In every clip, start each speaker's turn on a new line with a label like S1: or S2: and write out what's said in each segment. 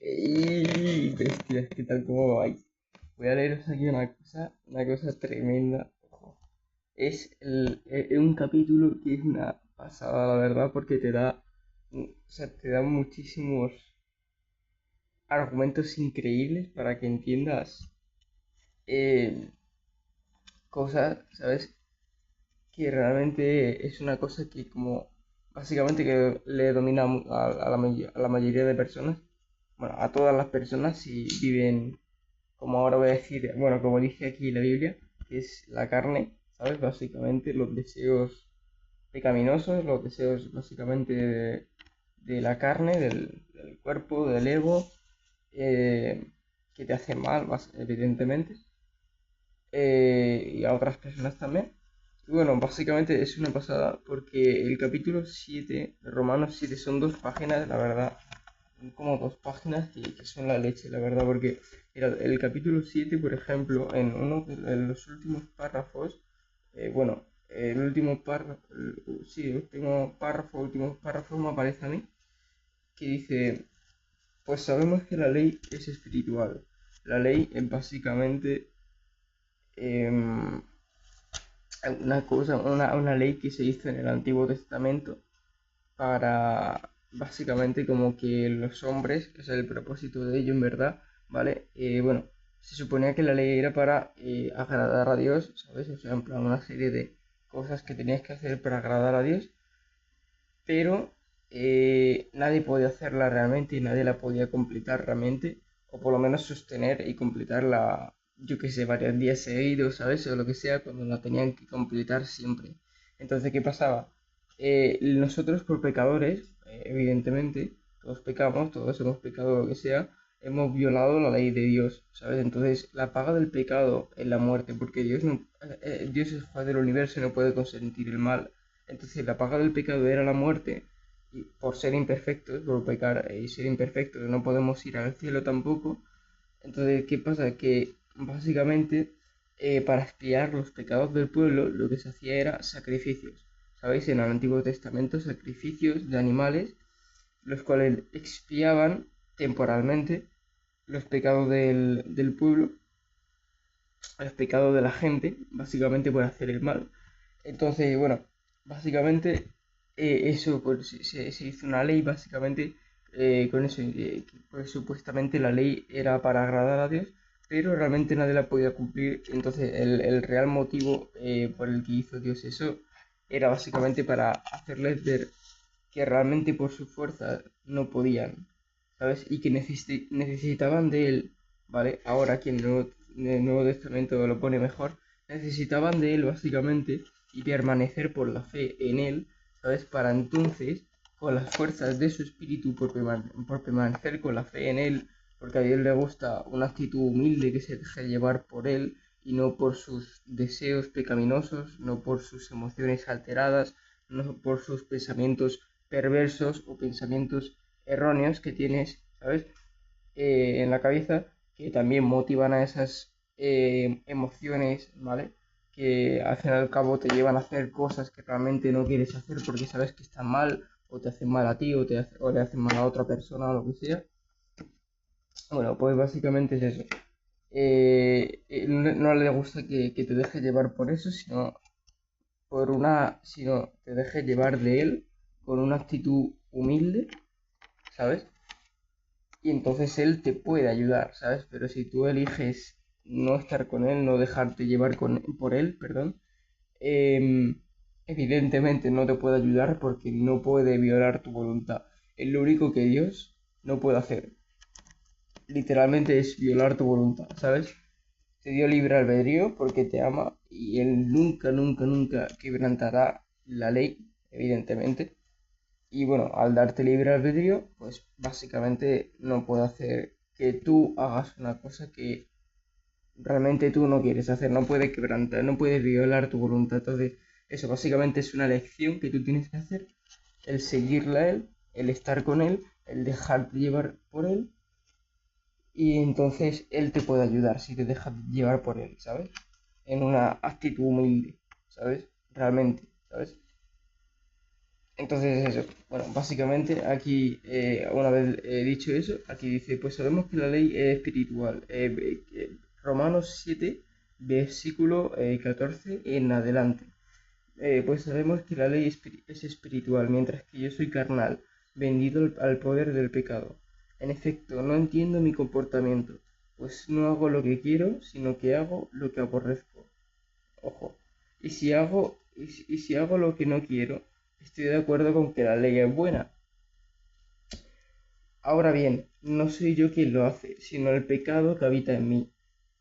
S1: ¡Ey! Bestias, ¿qué tal? ¿Cómo vais? Voy a leeros aquí una cosa tremenda. Ojo. Es un capítulo que es una pasada, la verdad, porque te da muchísimos argumentos increíbles para que entiendas eh, cosas, ¿sabes? Que realmente es una cosa que como básicamente que le domina a la mayoría de personas, bueno, a todas las personas si viven, como ahora voy a decir, bueno, como dice aquí la Biblia, que es la carne, ¿sabes? Básicamente los deseos pecaminosos, los deseos básicamente de la carne, del cuerpo, del ego, eh, que te hacen mal, evidentemente, y a otras personas también. Y bueno, básicamente es una pasada porque el capítulo 7 de Romanos 7 son 2 páginas, la verdad, como 2 páginas que son la leche, la verdad, porque el capítulo 7 por ejemplo, en uno de los últimos párrafos, bueno, el último párrafo, sí, el último párrafo me aparece a mí, que dice, pues sabemos que la ley es espiritual. La ley es básicamente em, una ley que se hizo en el Antiguo Testamento para básicamente como que los hombres, que es el propósito de ello en verdad, ¿vale? Bueno, se suponía que la ley era para agradar a Dios, ¿sabes? O sea, en plan una serie de cosas que tenías que hacer para agradar a Dios, pero nadie podía hacerla realmente y nadie la podía completar realmente, o por lo menos sostener y completarla, yo que sé, varios días seguidos, ¿sabes? O lo que sea, cuando la tenían que completar siempre. Entonces, ¿qué pasaba? Nosotros por pecadores, evidentemente, todos pecamos, todos hemos pecado lo que sea, hemos violado la ley de Dios, ¿sabes? Entonces, la paga del pecado es la muerte, porque Dios es juez del universo y no puede consentir el mal. Entonces la paga del pecado era la muerte, y por ser imperfectos, por pecar y ser imperfectos, no podemos ir al cielo tampoco. Entonces, ¿qué pasa? Que básicamente para expiar los pecados del pueblo, lo que se hacía era sacrificios. ¿Sabéis? En el Antiguo Testamento, sacrificios de animales, los cuales expiaban temporalmente los pecados del pueblo, los pecados de la gente, básicamente por hacer el mal. Entonces, bueno, básicamente eso, pues, se hizo una ley, básicamente, con eso, pues supuestamente la ley era para agradar a Dios, pero realmente nadie la podía cumplir. Entonces, el real motivo por el que hizo Dios eso era básicamente para hacerles ver que realmente por su fuerza no podían, ¿sabes? Y que necesitaban de él, ¿vale? Ahora quien en el Nuevo Testamento lo pone mejor, necesitaban de él básicamente y permanecer por la fe en él, ¿sabes? Para entonces, con las fuerzas de su espíritu, por permanecer con la fe en él, porque a Dios le gusta una actitud humilde que se deje llevar por él y no por sus deseos pecaminosos, no por sus emociones alteradas, no por sus pensamientos perversos o pensamientos erróneos que tienes, ¿sabes? En la cabeza, que también motivan a esas emociones, ¿vale? Que al fin y al cabo te llevan a hacer cosas que realmente no quieres hacer porque sabes que están mal, o te hacen mal a ti, o le hacen mal a otra persona, o lo que sea. Bueno, pues básicamente es eso. No le gusta que te dejes llevar por eso, sino te dejes llevar de él con una actitud humilde, ¿sabes? Y entonces él te puede ayudar, ¿sabes? Pero si tú eliges no estar con él, no dejarte llevar por él, perdón, em, evidentemente no te puede ayudar porque no puede violar tu voluntad. Es lo único que Dios no puede hacer. Literalmente es violar tu voluntad, ¿sabes? Te dio libre albedrío porque te ama y él nunca, nunca, nunca quebrantará la ley, evidentemente. Y bueno, al darte libre albedrío, pues básicamente no puede hacer que tú hagas una cosa que realmente tú no quieres hacer, no puede quebrantar, no puede violar tu voluntad. Entonces, eso básicamente es una elección que tú tienes que hacer, el seguirle a él, el estar con él, el dejarte llevar por él, y entonces él te puede ayudar si te dejas llevar por él, ¿sabes? En una actitud humilde, ¿sabes? Realmente, ¿sabes? Entonces eso, bueno, básicamente aquí, una vez dicho eso, aquí dice, pues sabemos que la ley es espiritual. Romanos 7, versículo 14 en adelante. Pues sabemos que la ley es espiritual, mientras que yo soy carnal, vendido al poder del pecado. En efecto, no entiendo mi comportamiento, pues no hago lo que quiero, sino que hago lo que aborrezco. Ojo. Y si hago lo que no quiero, estoy de acuerdo con que la ley es buena. Ahora bien, no soy yo quien lo hace, sino el pecado que habita en mí.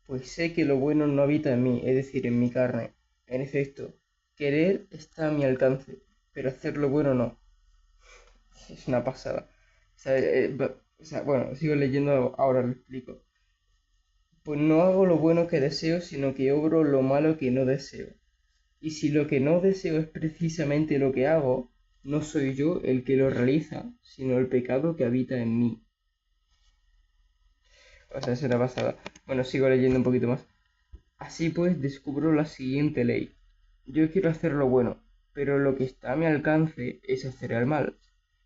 S1: Pues sé que lo bueno no habita en mí, es decir, en mi carne. En efecto, querer está a mi alcance, pero hacer lo bueno no. Es una pasada. Bueno, sigo leyendo, ahora lo explico. Pues no hago lo bueno que deseo, sino que obro lo malo que no deseo. Y si lo que no deseo es precisamente lo que hago, no soy yo el que lo realiza, sino el pecado que habita en mí. O sea, es una pasada. Bueno, sigo leyendo un poquito más. Así pues, descubro la siguiente ley. Yo quiero hacer lo bueno, pero lo que está a mi alcance es hacer el mal.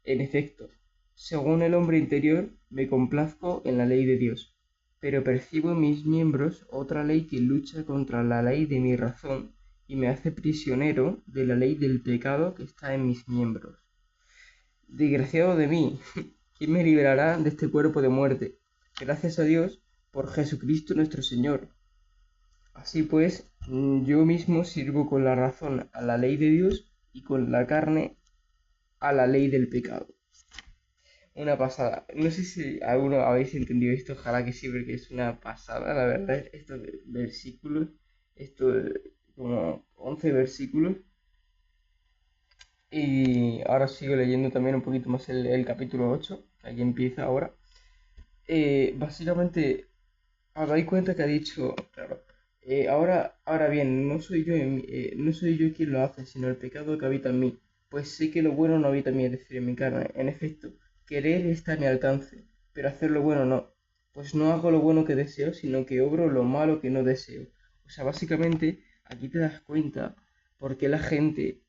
S1: En efecto, según el hombre interior, me complazco en la ley de Dios, pero percibo en mis miembros otra ley que lucha contra la ley de mi razón y me hace prisionero de la ley del pecado que está en mis miembros. Desgraciado de mí, ¿quién me librará de este cuerpo de muerte? Gracias a Dios por Jesucristo nuestro Señor. Así pues, yo mismo sirvo con la razón a la ley de Dios y con la carne a la ley del pecado. Una pasada. No sé si alguno habéis entendido esto, ojalá que sí, porque es una pasada, la verdad. Estos versículos, estos como 11 versículos. Y ahora sigo leyendo también un poquito más el capítulo 8, que aquí empieza ahora. Básicamente, os dais cuenta que ha dicho, claro, ahora bien, no soy yo quien lo hace, sino el pecado que habita en mí. Pues sé que lo bueno no habita en mí, es decir, en mi carne. En efecto, querer está a mi alcance, pero hacer lo bueno no. Pues no hago lo bueno que deseo, sino que obro lo malo que no deseo. O sea, básicamente, aquí te das cuenta por qué la gente,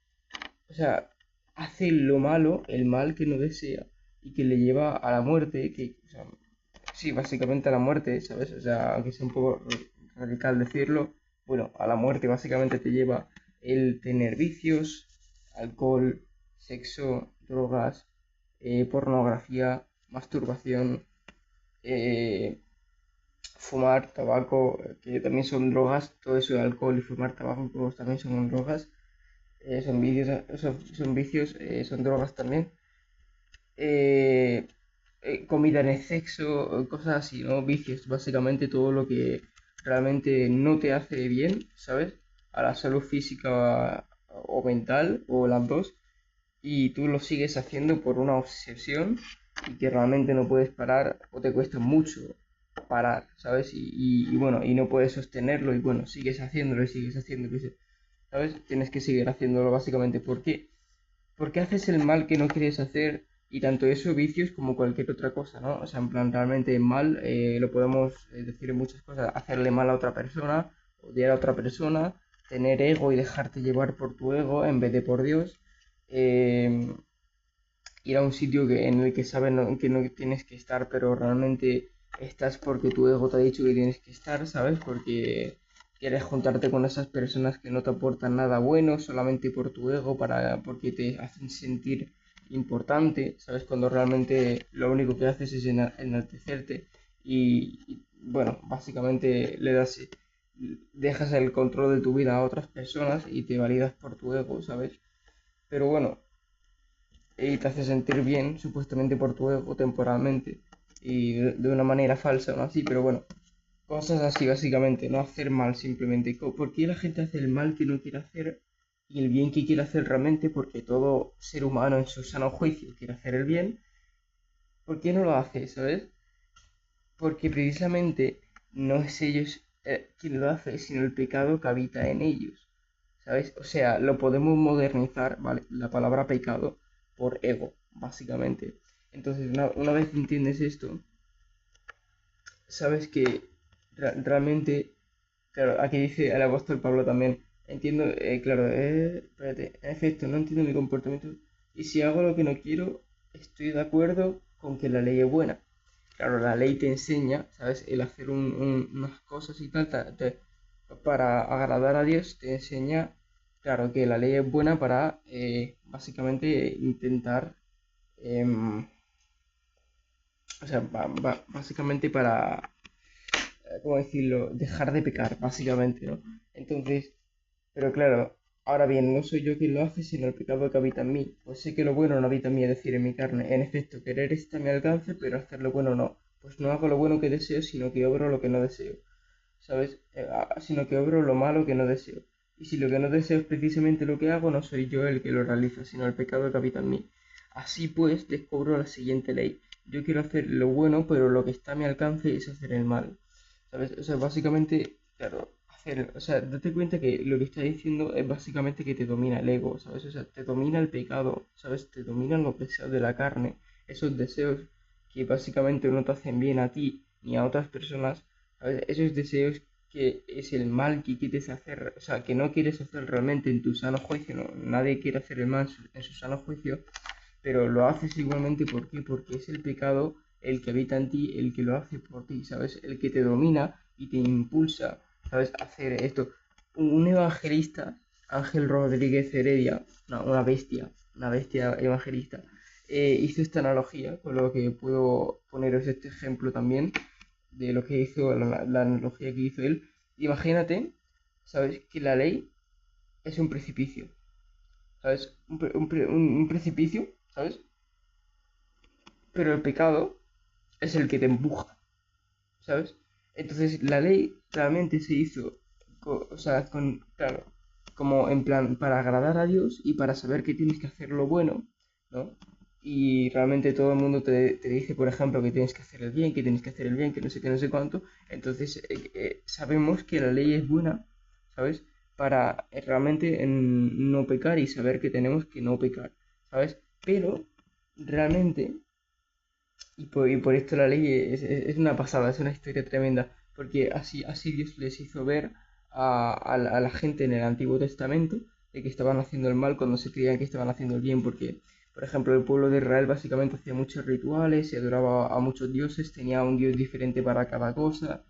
S1: o sea, hace lo malo, el mal que no desea, y que le lleva a la muerte, o sea, sí, básicamente a la muerte, ¿sabes? O sea, aunque sea un poco radical decirlo, bueno, a la muerte básicamente te lleva el tener vicios, alcohol, sexo, drogas, pornografía, masturbación, eh, fumar, tabaco, que también son drogas, todo eso, alcohol y fumar tabaco todos también son drogas, son vicios, son drogas también. Eh, Comida en exceso, cosas así, ¿no? Vicios, básicamente todo lo que realmente no te hace bien, ¿sabes? A la salud física o mental, o las dos, y tú lo sigues haciendo por una obsesión y que realmente no puedes parar o te cuesta mucho parar, ¿sabes? Y bueno, y no puedes sostenerlo y bueno, sigues haciéndolo, ¿sabes? Tienes que seguir haciéndolo básicamente. ¿Por qué? Porque haces el mal que no quieres hacer y tanto eso vicios como cualquier otra cosa, ¿no? O sea, en plan, realmente mal lo podemos decir en muchas cosas, hacerle mal a otra persona, odiar a otra persona, tener ego y dejarte llevar por tu ego en vez de por Dios, eh, ir a un sitio en el que sabes que no tienes que estar, pero realmente estás porque tu ego te ha dicho que tienes que estar, ¿sabes? Porque quieres juntarte con esas personas que no te aportan nada bueno solamente por tu ego, porque te hacen sentir importante, ¿sabes? Cuando realmente lo único que haces es enaltecerte bueno, básicamente dejas el control de tu vida a otras personas y te validas por tu ego, ¿sabes? Pero bueno, y te hace sentir bien, supuestamente por tu ego temporalmente, y de una manera falsa, ¿no? Así, pero bueno, cosas así básicamente, no hacer mal simplemente. ¿Por qué la gente hace el mal que no quiere hacer y el bien que quiere hacer realmente? Porque todo ser humano en su sano juicio quiere hacer el bien. ¿Por qué no lo hace, sabes? Porque precisamente no es ellos quien lo hace, sino el pecado que habita en ellos, ¿sabes? O sea, lo podemos modernizar, ¿vale? La palabra pecado por ego, básicamente. Entonces, una vez entiendes esto, sabes que realmente, claro, aquí dice el apóstol Pablo también, entiendo, claro, espérate, en efecto, no entiendo mi comportamiento Y si hago lo que no quiero, estoy de acuerdo con que la ley es buena. Claro, la ley te enseña, ¿sabes? El hacer unas cosas y tal, para agradar a Dios, te enseña, claro, que la ley es buena para, básicamente, intentar, em, o sea, básicamente para, ¿cómo decirlo? Dejar de pecar, básicamente, ¿no? Entonces, pero claro, ahora bien, no soy yo quien lo hace, sino el pecado que habita en mí. Pues sé que lo bueno no habita en mí, es decir, en mi carne. En efecto, querer está a mi alcance, pero hacer lo bueno no. Pues no hago lo bueno que deseo, sino que obro lo que no deseo. ¿Sabes? Sino que obro lo malo que no deseo. Y si lo que no deseo es precisamente lo que hago, no soy yo el que lo realiza, sino el pecado que habita en mí. Así pues, descubro la siguiente ley. Yo quiero hacer lo bueno, pero lo que está a mi alcance es hacer el mal. ¿Sabes? O sea, básicamente, claro, o sea, date cuenta que lo que está diciendo es básicamente que te domina el ego, ¿sabes? O sea, te domina el pecado, ¿sabes? Te dominan los deseos de la carne, esos deseos que básicamente no te hacen bien a ti ni a otras personas, ¿sabes? Esos deseos que es el mal que quieres hacer, o sea, que no quieres hacer realmente en tu sano juicio, ¿no? Nadie quiere hacer el mal en su sano juicio, pero lo haces igualmente. ¿Por qué? Porque es el pecado el que habita en ti, el que lo hace por ti, ¿sabes? El que te domina y te impulsa, ¿sabes? A hacer esto. Un evangelista, Ángel Rodríguez Heredia, una bestia evangelista, hizo esta analogía, con lo que puedo poneros este ejemplo también de lo que hizo, la analogía que hizo él. Imagínate, ¿sabes? Que la ley es un precipicio, ¿sabes? Un precipicio, ¿sabes? Pero el pecado es el que te empuja, ¿sabes? Entonces la ley realmente se hizo, o sea, claro, como en plan para agradar a Dios y para saber que tienes que hacer lo bueno, ¿no? Y realmente todo el mundo te dice, por ejemplo, que tienes que hacer el bien, que tienes que hacer el bien, que no sé qué, no sé cuánto. Entonces sabemos que la ley es buena, ¿sabes? Para realmente no pecar y saber que tenemos que no pecar, ¿sabes? Pero realmente y por esto la ley es una pasada, es una historia tremenda, porque así Dios les hizo ver a la gente en el Antiguo Testamento de que estaban haciendo el mal cuando se creían que estaban haciendo el bien, porque, por ejemplo, el pueblo de Israel básicamente hacía muchos rituales, se adoraba a muchos dioses, tenía un dios diferente para cada cosa,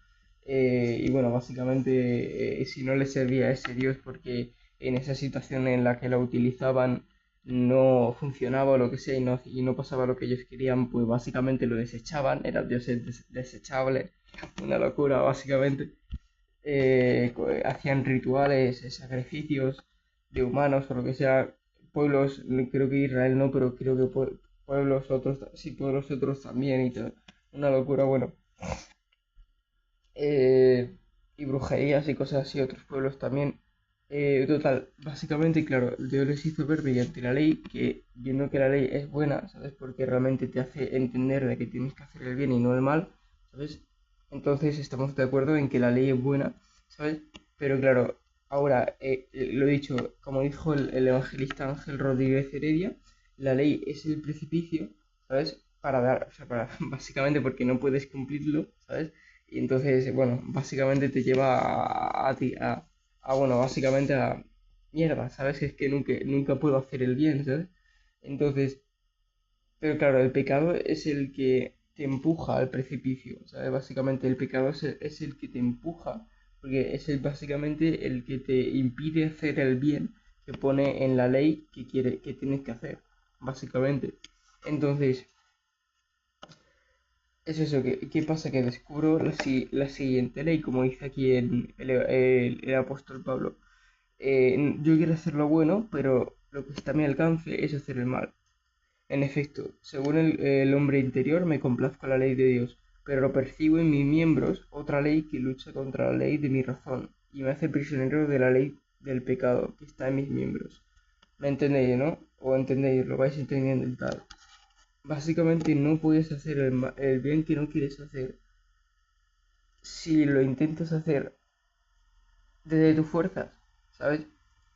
S1: y bueno, básicamente si no les servía a ese dios porque en esa situación en la que la utilizaban no funcionaba o lo que sea y no pasaba lo que ellos querían, pues básicamente lo desechaban, era Dios desechable, una locura básicamente. Hacían rituales, sacrificios de humanos o lo que sea, pueblos, creo que Israel no, pero creo que pueblos otros, sí, pueblos otros también y todo, una locura, bueno. eh, y brujerías y cosas así, otros pueblos también. Total, básicamente, claro, Dios les hizo ver mediante la ley que, viendo que la ley es buena, ¿sabes? Porque realmente te hace entender de que tienes que hacer el bien y no el mal, ¿sabes? Entonces estamos de acuerdo en que la ley es buena, ¿sabes? Pero claro, ahora, lo he dicho, como dijo el evangelista Ángel Rodríguez Heredia, la ley es el precipicio, ¿sabes? Para dar, o sea, para, básicamente porque no puedes cumplirlo, ¿sabes? Y entonces, bueno, básicamente te lleva bueno, básicamente a mierda, ¿sabes? Es que nunca puedo hacer el bien, ¿sabes? Entonces, pero claro, el pecado es el que te empuja al precipicio, ¿sabes? Básicamente el pecado es el que te empuja, porque básicamente el que te impide hacer el bien que pone en la ley que tienes que hacer, básicamente. Entonces, es eso, ¿qué pasa? Que descubro la siguiente ley, como dice aquí el apóstol Pablo. Yo quiero hacer lo bueno, pero lo que está a mi alcance es hacer el mal. En efecto, según el hombre interior, me complazco la ley de Dios, pero percibo en mis miembros otra ley que lucha contra la ley de mi razón y me hace prisionero de la ley del pecado que está en mis miembros. ¿Me entendéis, no? O entendéis, lo vais entendiendo y tal. Básicamente no puedes hacer el bien que no quieres hacer si lo intentas hacer desde tus fuerzas, ¿sabes?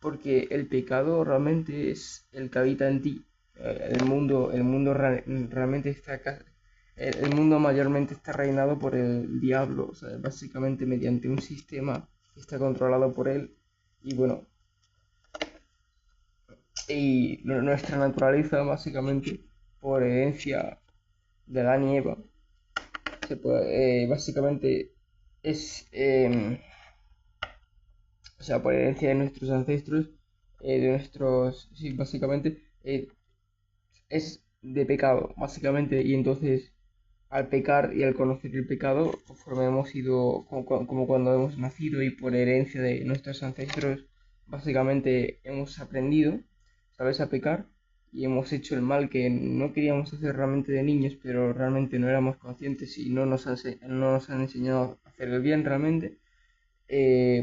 S1: Porque el pecado realmente es el que habita en ti. El mundo realmente el mundo mayormente está reinado por el diablo, o sea, básicamente mediante un sistema que está controlado por él. Y bueno, Y nuestra naturaleza, básicamente, por herencia de Adán y Eva, básicamente es, o sea, por herencia de nuestros ancestros, sí, básicamente, es de pecado, básicamente, y entonces al pecar y al conocer el pecado, conforme hemos ido, como cuando hemos nacido y por herencia de nuestros ancestros, básicamente hemos aprendido, ¿sabes?, a pecar y hemos hecho el mal que no queríamos hacer realmente de niños, pero realmente no éramos conscientes y no nos han enseñado a hacer el bien realmente.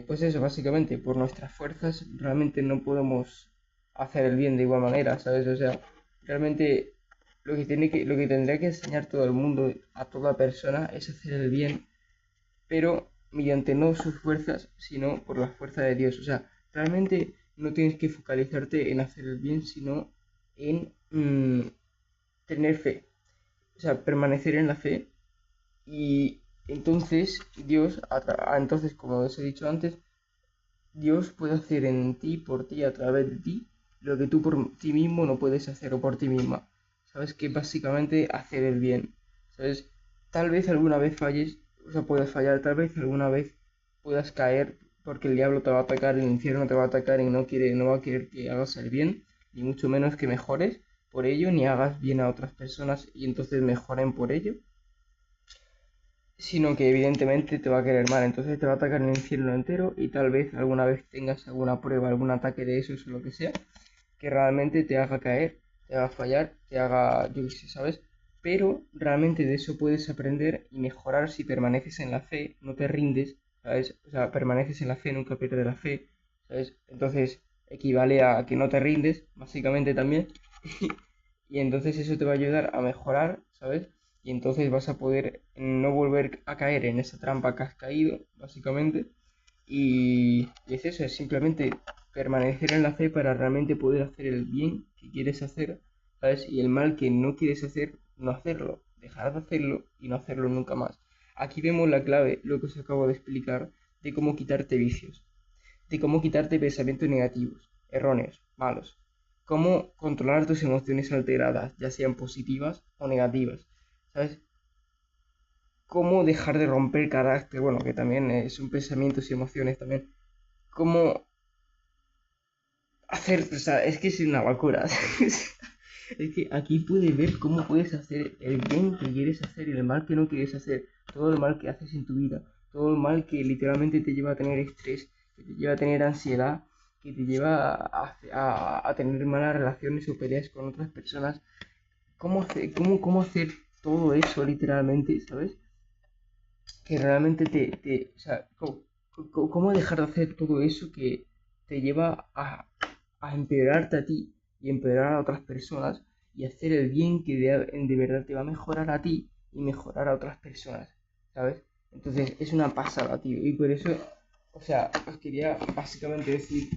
S1: Pues eso, básicamente, por nuestras fuerzas realmente no podemos hacer el bien de igual manera, ¿sabes? O sea, realmente lo que tendría que enseñar todo el mundo a toda persona es hacer el bien, pero mediante no sus fuerzas, sino por la fuerza de Dios. O sea, realmente no tienes que focalizarte en hacer el bien, sino en tener fe. O sea, permanecer en la fe y entonces entonces como os he dicho antes, Dios puede hacer en ti, por ti, a través de ti, lo que tú por ti mismo no puedes hacer o por ti misma. ¿Sabes? Que básicamente hacer el bien. ¿Sabes? Tal vez alguna vez falles, o sea, puedes fallar, tal vez alguna vez puedas caer porque el diablo te va a atacar, el infierno te va a atacar y no va a querer que hagas el bien, ni mucho menos que mejores por ello, ni hagas bien a otras personas y entonces mejoren por ello, sino que evidentemente te va a querer mal, entonces te va a atacar el infierno entero y tal vez alguna vez tengas alguna prueba, algún ataque de esos o lo que sea, que realmente te haga caer, te haga fallar, te haga, yo qué sé, ¿sabes? Pero realmente de eso puedes aprender y mejorar si permaneces en la fe, no te rindes, ¿sabes? O sea, permaneces en la fe, nunca pierdes la fe, ¿sabes? Entonces equivale a que no te rindes, básicamente también, y entonces eso te va a ayudar a mejorar, ¿sabes? Y entonces vas a poder no volver a caer en esa trampa que has caído, básicamente. Y es eso, es simplemente permanecer en la fe para realmente poder hacer el bien que quieres hacer, ¿sabes? Y el mal que no quieres hacer, no hacerlo, dejar de hacerlo y no hacerlo nunca más. Aquí vemos la clave, lo que os acabo de explicar, de cómo quitarte vicios, de cómo quitarte pensamientos negativos, erróneos, malos, cómo controlar tus emociones alteradas, ya sean positivas o negativas, ¿sabes? Cómo dejar de romper carácter, bueno, que también son pensamientos y emociones también, cómo hacer, o sea, es que es una locura. Es que aquí puedes ver cómo puedes hacer el bien que quieres hacer y el mal que no quieres hacer, todo el mal que haces en tu vida, todo el mal que literalmente te lleva a tener estrés, que te lleva a tener ansiedad, que te lleva a tener malas relaciones o peleas con otras personas. Cómo hacer todo eso literalmente, ¿sabes? Que realmente o sea, cómo dejar de hacer todo eso que te lleva a empeorarte a ti y empeorar a otras personas y hacer el bien que de verdad te va a mejorar a ti y mejorar a otras personas, ¿sabes? Entonces es una pasada, tío, y por eso, o sea, os quería básicamente decir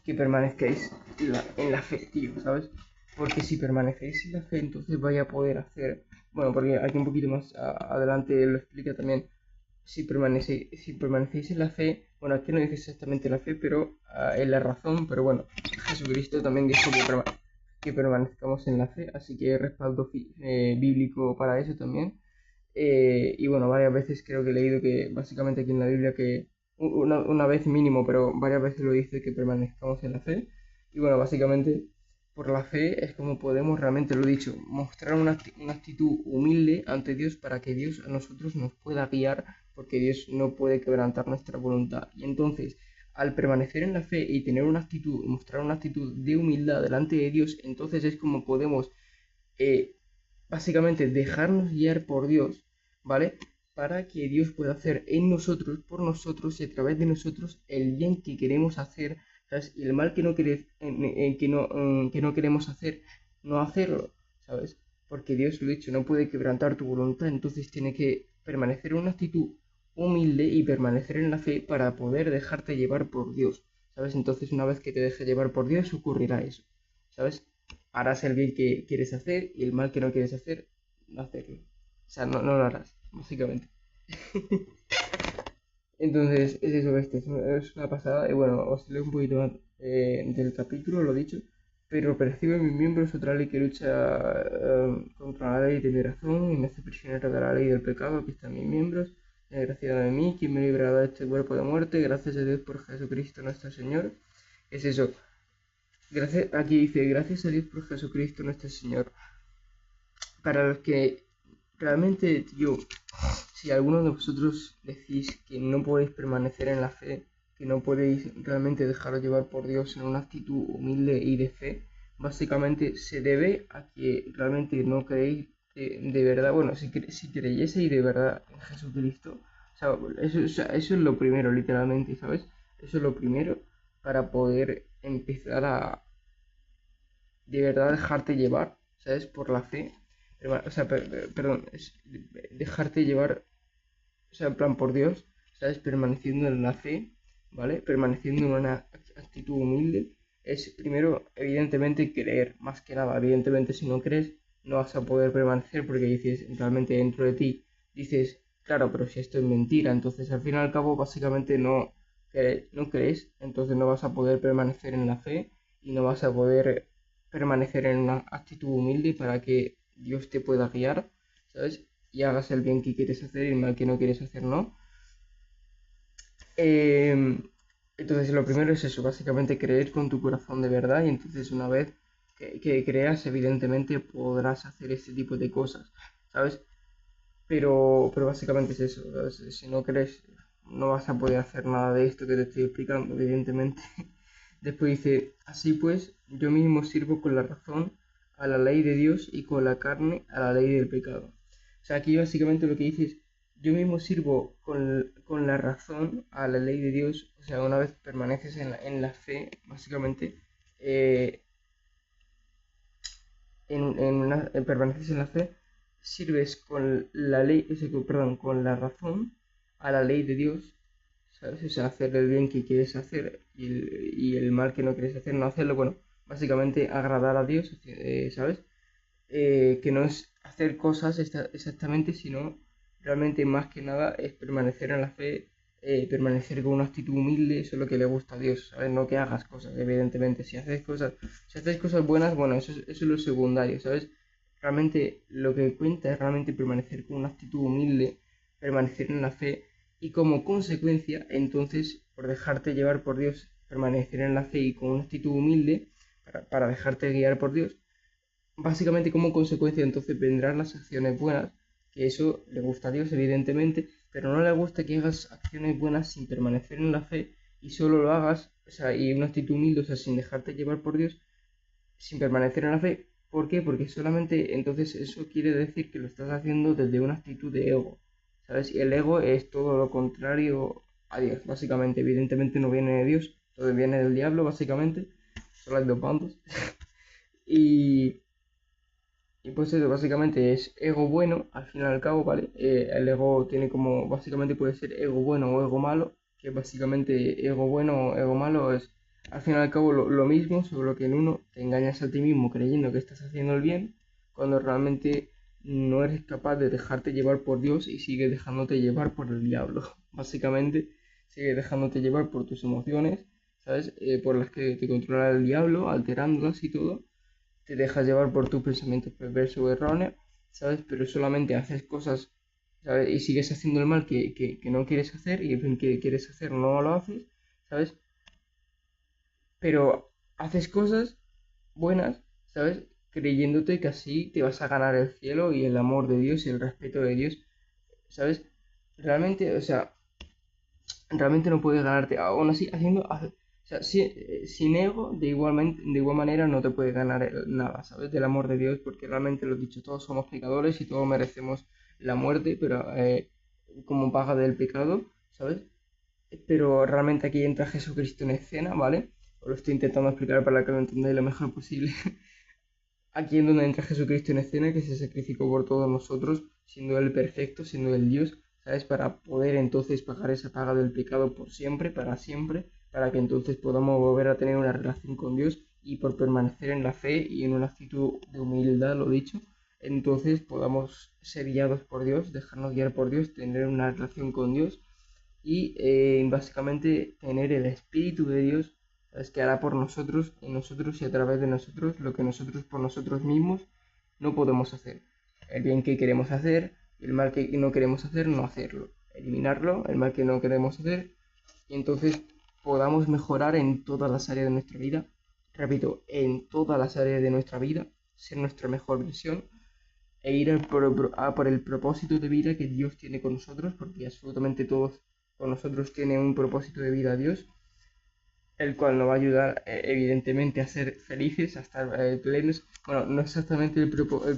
S1: que permanezcáis en la fe, tío, ¿sabes? Porque si permanecéis en la fe, entonces vais a poder hacer, bueno, porque aquí un poquito más adelante lo explica también, si permanecéis en la fe, bueno, aquí no dice exactamente la fe, pero en la razón, pero bueno, Jesucristo también dijo que permanezcamos en la fe, así que hay respaldo bíblico para eso también. Y bueno, varias veces creo que he leído que básicamente aquí en la Biblia que una vez mínimo, pero varias veces lo dice que permanezcamos en la fe. Y bueno, básicamente por la fe es como podemos realmente, lo he dicho, mostrar una actitud humilde ante Dios para que Dios a nosotros nos pueda guiar, porque Dios no puede quebrantar nuestra voluntad. Y entonces, al permanecer en la fe y tener una actitud, mostrar una actitud de humildad delante de Dios, entonces es como podemos eh, básicamente dejarnos guiar por Dios, ¿vale? Para que Dios pueda hacer en nosotros, por nosotros y a través de nosotros el bien que queremos hacer, ¿sabes? Y el mal que que no queremos hacer, no hacerlo, ¿sabes? Porque Dios, lo he dicho, no puede quebrantar tu voluntad, entonces tiene que permanecer en una actitud humilde y permanecer en la fe para poder dejarte llevar por Dios, ¿sabes? Entonces una vez que te dejes llevar por Dios ocurrirá eso, ¿sabes? Harás el bien que quieres hacer y el mal que no quieres hacer, no hacerlo. O sea, no lo harás, básicamente. Entonces, es eso, es una pasada. Y bueno, os leo un poquito más. del capítulo, lo dicho, pero percibo en mis miembros otra ley que lucha contra la ley de mi razón y me hace prisionero de la ley del pecado que está en mis miembros. Desgraciado de mí, quien me librará de este cuerpo de muerte, gracias a Dios por Jesucristo nuestro Señor. ¿Qué es eso? Gracias, aquí dice, gracias a Dios por Jesucristo nuestro Señor. Para los que realmente, tío, si alguno de vosotros decís que no podéis permanecer en la fe, que no podéis realmente dejaros llevar por Dios en una actitud humilde y de fe, básicamente se debe a que realmente no creéis de verdad, bueno, si creyeseis de verdad en Jesucristo, o sea, eso es lo primero, literalmente, ¿sabes? Eso es lo primero para poder empezar a de verdad dejarte llevar, ¿sabes? Por la fe. O sea, perdón, es dejarte llevar, o sea, en plan por Dios, ¿sabes? Permaneciendo en la fe, ¿vale? Permaneciendo en una actitud humilde. Es primero, evidentemente, creer, más que nada. Evidentemente, si no crees, no vas a poder permanecer porque dices, realmente dentro de ti, dices, claro, pero si esto es mentira, entonces al fin y al cabo, básicamente no crees, entonces no vas a poder permanecer en la fe y no vas a poder permanecer en una actitud humilde para que Dios te pueda guiar, ¿sabes? Y hagas el bien que quieres hacer y el mal que no quieres hacer, ¿no? Eh, entonces lo primero es eso, básicamente creer con tu corazón de verdad y entonces una vez que creas, evidentemente podrás hacer este tipo de cosas, ¿sabes? Pero básicamente es eso, ¿sabes? Si no crees, no vas a poder hacer nada de esto que te estoy explicando, evidentemente. Después dice, así pues, yo mismo sirvo con la razón a la ley de Dios y con la carne a la ley del pecado. O sea, aquí básicamente lo que dice es, yo mismo sirvo con la razón a la ley de Dios, o sea, una vez permaneces en la fe, básicamente, eh, permaneces en la fe, sirves con la ley, perdón, con la razón a la ley de Dios, ¿sabes? O sea, hacer el bien que quieres hacer y el mal que no quieres hacer, no hacerlo, bueno, básicamente agradar a Dios, ¿sabes? Que no es hacer cosas exactamente, sino realmente más que nada es permanecer en la fe, permanecer con una actitud humilde, eso es lo que le gusta a Dios, ¿sabes? No que hagas cosas, evidentemente, si haces cosas buenas, bueno, eso es lo secundario, ¿sabes? Realmente lo que cuenta es realmente permanecer con una actitud humilde, permanecer en la fe y como consecuencia, entonces, por dejarte llevar por Dios, permanecer en la fe y con una actitud humilde, para dejarte guiar por Dios, básicamente como consecuencia entonces vendrán las acciones buenas, que eso le gusta a Dios evidentemente, pero no le gusta que hagas acciones buenas sin permanecer en la fe y solo lo hagas, o sea, y una actitud humilde, o sea, sin dejarte llevar por Dios, sin permanecer en la fe. ¿Por qué? Porque solamente entonces eso quiere decir que lo estás haciendo desde una actitud de ego, ¿sabes? Y el ego es todo lo contrario a Dios, básicamente, evidentemente no viene de Dios, todo viene del diablo, básicamente, solo hay dos bandos. y y pues eso básicamente es ego bueno, al fin y al cabo, ¿vale? El ego tiene como, básicamente puede ser ego bueno o ego malo, que básicamente ego bueno o ego malo es al fin y al cabo lo mismo, solo que en uno te engañas a ti mismo creyendo que estás haciendo el bien, cuando realmente no eres capaz de dejarte llevar por Dios y sigues dejándote llevar por el diablo. Básicamente sigues dejándote llevar por tus emociones, ¿sabes? Por las que te controla el diablo, alterándolas y todo te dejas llevar por tus pensamientos perversos o erróneos, ¿sabes? Pero solamente haces cosas, ¿sabes? Y sigues haciendo el mal que no quieres hacer y el bien que quieres hacer no lo haces, ¿sabes? Pero haces cosas buenas, ¿sabes? Creyéndote que así te vas a ganar el cielo y el amor de Dios y el respeto de Dios, ¿sabes? Realmente, o sea, realmente no puedes ganarte, aún así, o sea, sin ego, de igual manera no te puedes ganar nada, ¿sabes? Del amor de Dios, porque realmente lo he dicho, todos somos pecadores y todos merecemos la muerte, pero como paga del pecado, ¿sabes? Pero realmente aquí entra Jesucristo en escena, ¿vale? Os lo estoy intentando explicar para que lo entendáis lo mejor posible. Aquí es donde entra Jesucristo en escena, que se sacrificó por todos nosotros, siendo Él perfecto, siendo Él Dios, ¿sabes? Para poder entonces pagar esa paga del pecado por siempre, para que entonces podamos volver a tener una relación con Dios y por permanecer en la fe y en una actitud de humildad, lo dicho, entonces podamos ser guiados por Dios, dejarnos guiar por Dios, tener una relación con Dios y básicamente tener el Espíritu de Dios, ¿Sabes? Que hará por nosotros, en nosotros y a través de nosotros lo que nosotros por nosotros mismos no podemos hacer. El bien que queremos hacer y el mal que no queremos hacer, no hacerlo. Eliminarlo, el mal que no queremos hacer, y entonces podamos mejorar en todas las áreas de nuestra vida. Repito, en todas las áreas de nuestra vida, ser nuestra mejor versión e ir a por el propósito de vida que Dios tiene con nosotros, porque absolutamente todos con nosotros tienen un propósito de vida Dios, el cual nos va a ayudar evidentemente a ser felices, a estar plenos. Bueno, no exactamente el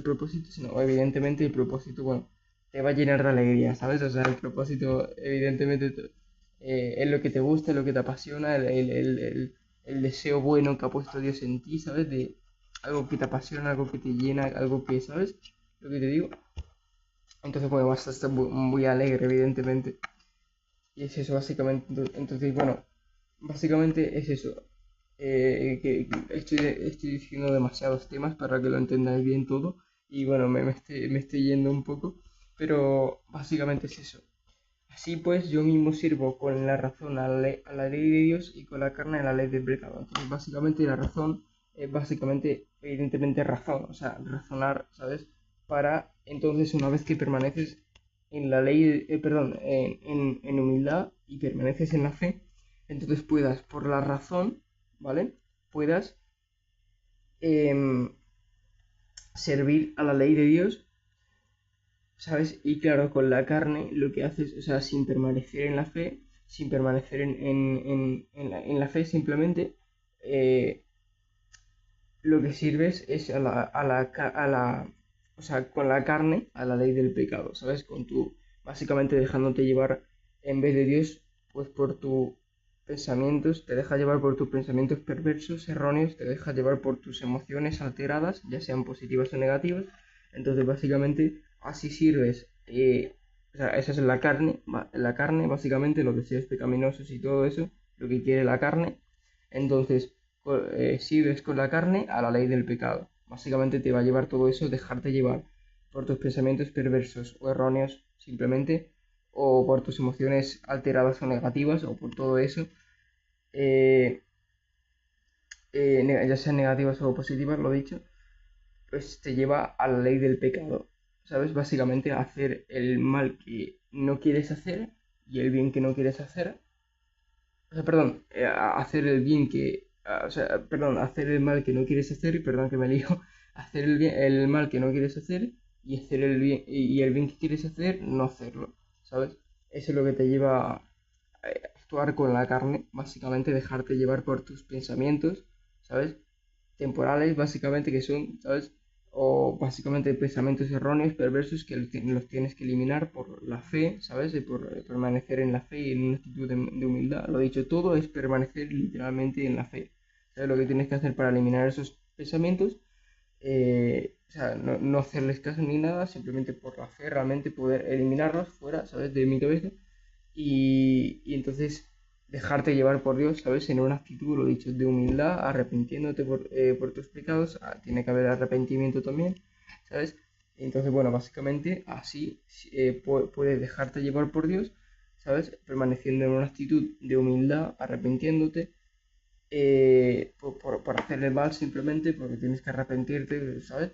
S1: propósito, sino evidentemente el propósito, bueno, te va a llenar de alegría, ¿sabes? O sea, el propósito evidentemente es lo que te gusta, es lo que te apasiona, el deseo bueno que ha puesto Dios en ti, ¿sabes? De algo que te apasiona, algo que te llena, algo que, ¿sabes? Lo que te digo. Entonces, bueno, vas a estar muy alegre, evidentemente. Y es eso, básicamente. Entonces, bueno, básicamente es eso. Que estoy diciendo demasiados temas para que lo entendáis bien todo. Y bueno, me estoy yendo un poco. Pero básicamente es eso. Así pues, yo mismo sirvo con la razón a la ley de Dios y con la carne a la ley del pecado. Entonces, básicamente la razón es básicamente, evidentemente, razón. O sea, razonar, ¿sabes? Para entonces, una vez que permaneces en la ley, perdón, en humildad y permaneces en la fe, entonces puedas, por la razón, ¿vale? Puedas em, servir a la ley de Dios, ¿sabes? Y claro, con la carne lo que haces, o sea, sin permanecer en la fe, sin permanecer en la fe, simplemente lo que sirves es o sea, con la carne, a la ley del pecado, ¿sabes? Con tu, básicamente dejándote llevar en vez de Dios, pues por tus pensamientos, te deja llevar por tus pensamientos perversos, erróneos, te deja llevar por tus emociones alteradas, ya sean positivas o negativas. Entonces, básicamente, así sirves. O sea, esa es la carne, básicamente, los deseos pecaminosos y todo eso, lo que quiere la carne. Entonces, sigues con la carne a la ley del pecado. Básicamente te va a llevar todo eso, dejarte llevar por tus pensamientos perversos o erróneos simplemente, o por tus emociones alteradas o negativas, o por todo eso, eh, ya sean negativas o positivas, lo dicho, pues te lleva a la ley del pecado, ¿sabes? Básicamente a hacer el mal que no quieres hacer y el bien que no quieres hacer, o sea, perdón, a hacer el bien que, o sea, perdón, hacer el mal que no quieres hacer, y perdón que me lío, hacer el mal que no quieres hacer y hacer y el bien que quieres hacer, no hacerlo, ¿sabes? Eso es lo que te lleva a actuar con la carne, básicamente dejarte llevar por tus pensamientos, ¿sabes? Temporales, básicamente, que son, ¿sabes? O básicamente pensamientos erróneos, perversos, que los tienes que eliminar por la fe, ¿sabes? Y por permanecer en la fe y en una actitud de humildad. Lo dicho, todo es permanecer literalmente en la fe. ¿Sabes lo que tienes que hacer para eliminar esos pensamientos? O sea, no hacerles caso ni nada, simplemente por la fe realmente poder eliminarlos fuera, ¿sabes? De mi cabeza y entonces dejarte llevar por Dios, ¿sabes? En una actitud, lo dicho, de humildad, arrepintiéndote por tus pecados, tiene que haber arrepentimiento también, ¿sabes? Entonces, bueno, básicamente así puedes dejarte llevar por Dios, ¿sabes? Permaneciendo en una actitud de humildad, arrepintiéndote por hacer el mal simplemente, porque tienes que arrepentirte, ¿sabes?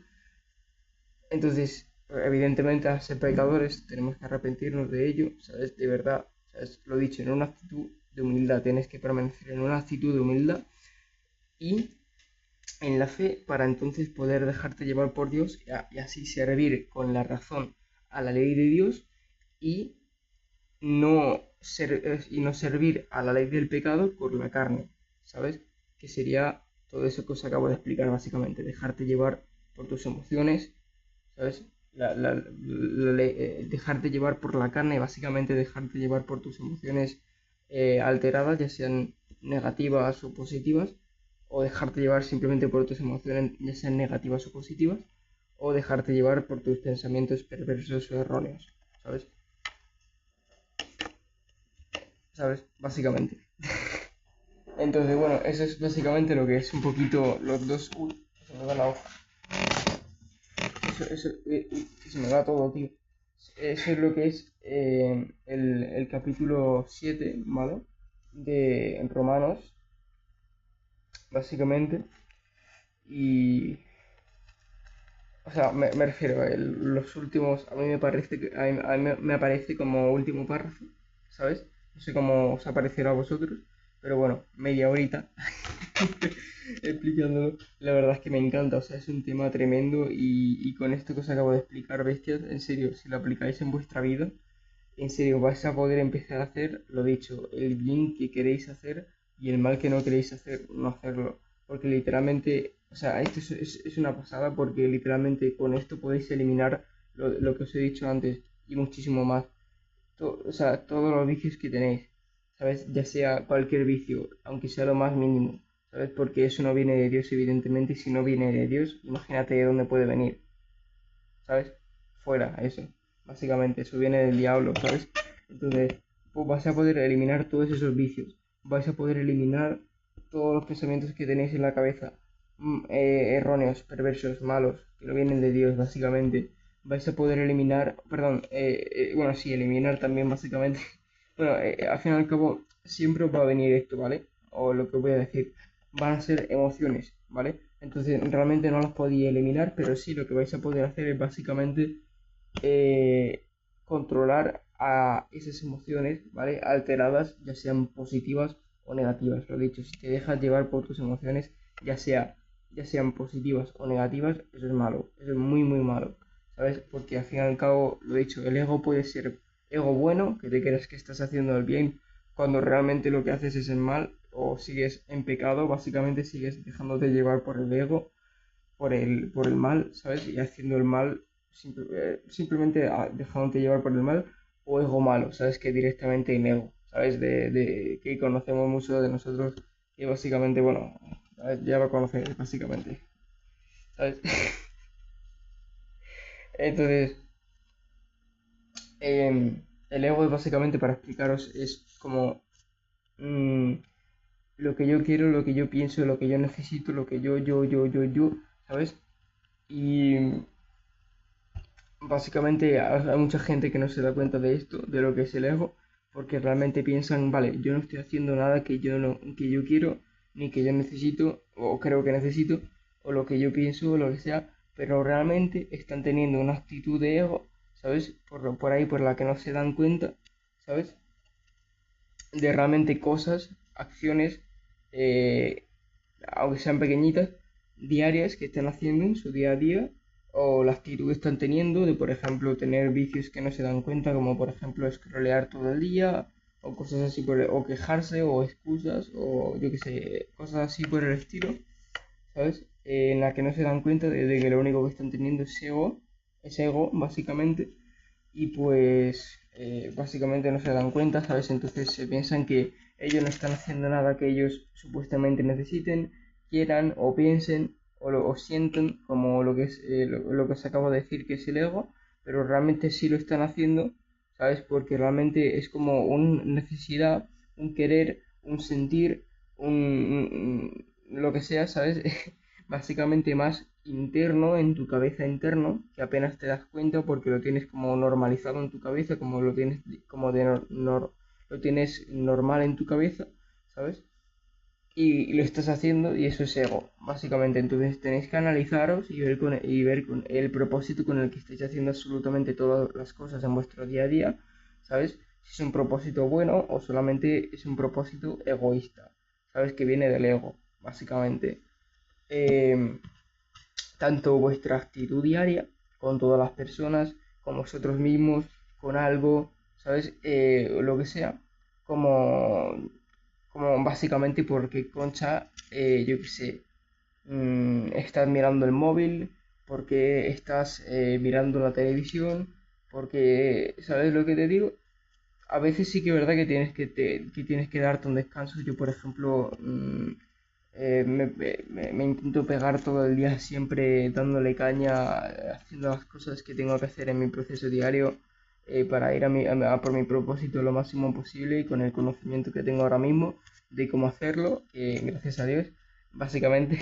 S1: Entonces, evidentemente, al ser pecadores, tenemos que arrepentirnos de ello, ¿sabes? De verdad, ¿sabes? Lo dicho, en una actitud de humildad, tienes que permanecer en una actitud de humildad y en la fe para entonces poder dejarte llevar por Dios y así servir con la razón a la ley de Dios y y no servir a la ley del pecado por la carne, ¿sabes? Que sería todo eso que os acabo de explicar básicamente, dejarte llevar por tus emociones, ¿sabes? Dejarte llevar por la carne, básicamente dejarte llevar por tus emociones alteradas, ya sean negativas o positivas, o dejarte llevar simplemente por tus emociones, ya sean negativas o positivas, o dejarte llevar por tus pensamientos perversos o erróneos, ¿sabes? ¿Sabes? Básicamente. Entonces, bueno, eso es básicamente lo que es un poquito los dos... Uy, se me va la hoja. Que se me va todo, tío. Eso es lo que es el capítulo 7, ¿vale? De Romanos. básicamente. Y, o sea, me refiero a los últimos, a mí me parece a mí me aparece como último párrafo, ¿sabes? No sé cómo os aparecerá a vosotros, pero bueno, media horita explicándolo. La verdad es que me encanta, o sea, es un tema tremendo y con esto que os acabo de explicar, bestias, en serio, si lo aplicáis en vuestra vida, en serio, vais a poder empezar a hacer, lo dicho, el bien que queréis hacer y el mal que no queréis hacer, no hacerlo. Porque literalmente, o sea, esto es una pasada porque literalmente con esto podéis eliminar lo que os he dicho antes y muchísimo más. O sea, todos los vicios que tenéis, ¿sabes? Ya sea cualquier vicio, aunque sea lo más mínimo, ¿sabes? Porque eso no viene de Dios, evidentemente, y si no viene de Dios, imagínate de dónde puede venir. ¿Sabes? Fuera, eso. Básicamente, eso viene del diablo, ¿sabes? Entonces, pues vas a poder eliminar todos esos vicios. Vais a poder eliminar todos los pensamientos que tenéis en la cabeza. Erróneos, perversos, malos, que no vienen de Dios, básicamente. Vais a poder eliminar, perdón, bueno, sí, eliminar también, básicamente. Bueno, al fin y al cabo, siempre os va a venir esto, ¿vale? O lo que voy a decir van a ser emociones, ¿vale? Entonces realmente no las podéis eliminar, pero sí lo que vais a poder hacer es básicamente eh, controlar a esas emociones, ¿vale? Alteradas, ya sean positivas o negativas. Lo dicho, si te dejas llevar por tus emociones, ya sea, ya sean positivas o negativas, eso es malo, eso es muy muy malo, ¿sabes? Porque al fin y al cabo, lo dicho, el ego puede ser ego bueno, que te creas que estás haciendo el bien, cuando realmente lo que haces es el mal, o sigues en pecado, básicamente sigues dejándote llevar por el ego, por el mal, ¿sabes? Y haciendo el mal simplemente dejándote llevar por el mal, o ego malo, ¿sabes? Que directamente en ego, ¿sabes? Que conocemos mucho de nosotros, que básicamente, bueno, ¿sabes? Ya lo conoces, básicamente, ¿sabes? Entonces, el ego es básicamente, para explicaros, es como mm, lo que yo quiero, lo que yo pienso, lo que yo necesito, lo que yo, ¿sabes? Y básicamente hay mucha gente que no se da cuenta de esto, de lo que es el ego, porque realmente piensan, vale, yo no estoy haciendo nada que yo no, que yo quiero, ni que yo necesito, o creo que necesito, o lo que yo pienso, o lo que sea, pero realmente están teniendo una actitud de ego, ¿sabes? Por ahí por la que no se dan cuenta, ¿sabes? De realmente cosas, acciones, eh, aunque sean pequeñitas, diarias que están haciendo en su día a día, o la actitud que están teniendo de, por ejemplo, tener vicios que no se dan cuenta, como por ejemplo scrollear todo el día, o cosas así, o quejarse, o excusas, o yo qué sé, cosas así por el estilo, ¿sabes? En la que no se dan cuenta de que lo único que están teniendo es ego, básicamente, y pues básicamente no se dan cuenta, ¿sabes? Entonces se piensan que ellos no están haciendo nada que ellos supuestamente necesiten, quieran o piensen o sienten como lo que es lo que os acabo de decir que es el ego, pero realmente sí lo están haciendo, ¿sabes? Porque realmente es como una necesidad, un querer, un sentir, lo que sea, ¿sabes? Básicamente más interno en tu cabeza interno, que apenas te das cuenta porque lo tienes como normalizado en tu cabeza, como lo tienes como lo tienes normal en tu cabeza, ¿sabes? Y lo estás haciendo y eso es ego, básicamente. Entonces tenéis que analizaros y ver con el propósito con el que estáis haciendo absolutamente todas las cosas en vuestro día a día, ¿sabes? Si es un propósito bueno o solamente es un propósito egoísta, ¿sabes? Que viene del ego, básicamente. Eh, Tanto vuestra actitud diaria con todas las personas, con vosotros mismos, con algo, ¿sabes? Lo que sea, como, como básicamente porque Concha, yo qué sé, estás mirando el móvil, porque estás mirando la televisión, porque, ¿sabes lo que te digo? A veces sí que es verdad que que tienes que darte un descanso. Yo, por ejemplo, me intento pegar todo el día siempre dándole caña, haciendo las cosas que tengo que hacer en mi proceso diario para ir a por mi propósito lo máximo posible y con el conocimiento que tengo ahora mismo de cómo hacerlo, que gracias a Dios, básicamente,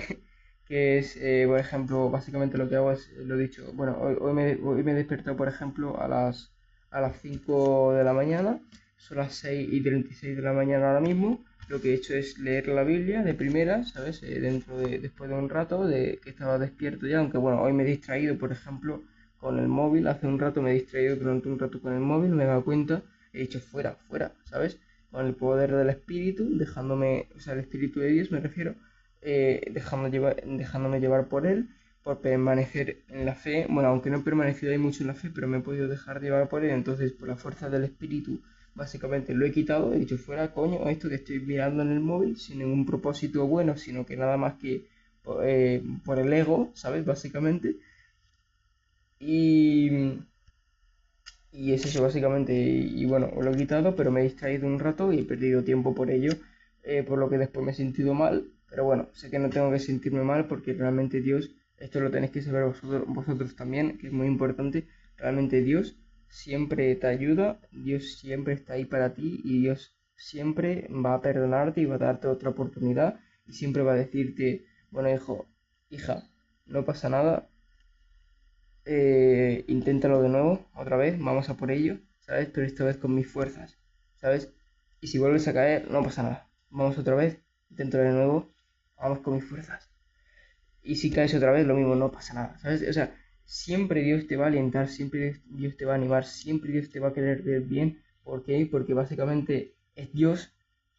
S1: que es, por ejemplo, básicamente lo que hago es, lo dicho, bueno, hoy me he despertado, por ejemplo, a las 5 de la mañana, son las 6:36 de la mañana ahora mismo, lo que he hecho es leer la Biblia de primera, ¿sabes? Después de un rato de que estaba despierto ya, aunque bueno, hoy me he distraído, por ejemplo, con el móvil, hace un rato me he distraído durante un rato con el móvil, me he dado cuenta, he dicho fuera, fuera, ¿sabes? Con el poder del Espíritu, dejándome, o sea, el Espíritu de Dios me refiero, dejándome llevar por él, por permanecer en la fe, bueno, aunque no he permanecido ahí mucho en la fe, pero me he podido dejar llevar por él, entonces por la fuerza del Espíritu básicamente lo he quitado, he dicho fuera, coño, esto que estoy mirando en el móvil sin ningún propósito bueno, sino que nada más que por el ego, ¿sabes? Básicamente. Y, y es eso básicamente. Y bueno, lo he quitado, pero me he distraído un rato y he perdido tiempo por ello, por lo que después me he sentido mal. Pero bueno, sé que no tengo que sentirme mal porque realmente Dios, esto lo tenéis que saber vosotros también, que es muy importante, realmente Dios siempre te ayuda, Dios siempre está ahí para ti y Dios siempre va a perdonarte y va a darte otra oportunidad y siempre va a decirte, bueno hijo, hija, no pasa nada, inténtalo de nuevo, otra vez, vamos a por ello, ¿sabes? Pero esta vez con mis fuerzas, ¿sabes? Y si vuelves a caer, no pasa nada, vamos otra vez, inténtalo de nuevo, vamos con mis fuerzas. Y si caes otra vez, lo mismo, no pasa nada, ¿sabes? O sea, siempre Dios te va a alentar, siempre Dios te va a animar, siempre Dios te va a querer ver bien. ¿Por qué? Porque básicamente es Dios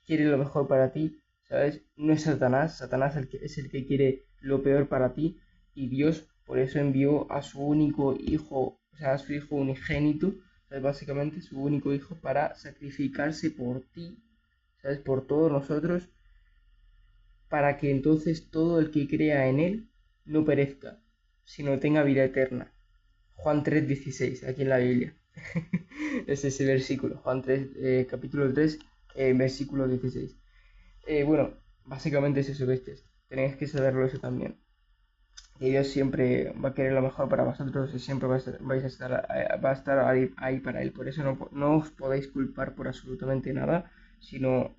S1: quiere lo mejor para ti, ¿sabes? No es Satanás, Satanás es el que quiere lo peor para ti y Dios por eso envió a su único hijo, o sea, a su hijo unigénito, ¿sabes? Básicamente su único hijo para sacrificarse por ti, ¿sabes? Por todos nosotros, para que entonces todo el que crea en él no perezca, sino tenga vida eterna. Juan 3:16, aquí en la Biblia. Es ese versículo, Juan 3, capítulo 3, versículo 16. Bueno, básicamente es eso, bestias. Tenéis que saberlo eso también. Que Dios siempre va a querer lo mejor para vosotros y siempre va a estar ahí para Él. Por eso no os podéis culpar por absolutamente nada, sino